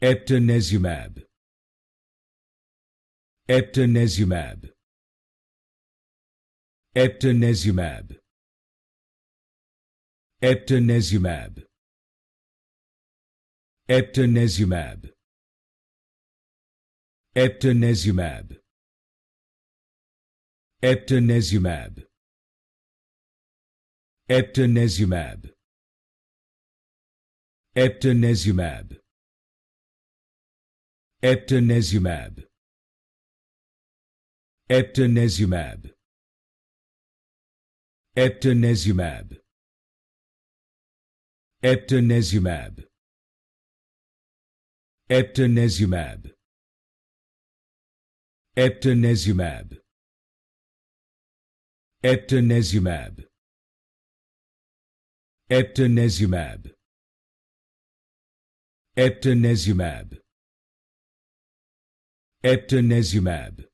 Eptinezumab. Eptinezumab. Eptinezumab. Eptinezumab. Eptinezumab. Eptinezumab. Eptinezumab. Eptinezumab. Eptinezumab. Eptinezumab. Eptinezumab. Eptinezumab. Eptinezumab. Eptinezumab. Eptinezumab. Eptinezumab. Eptinezumab. Eptinezumab. Eptinezumab.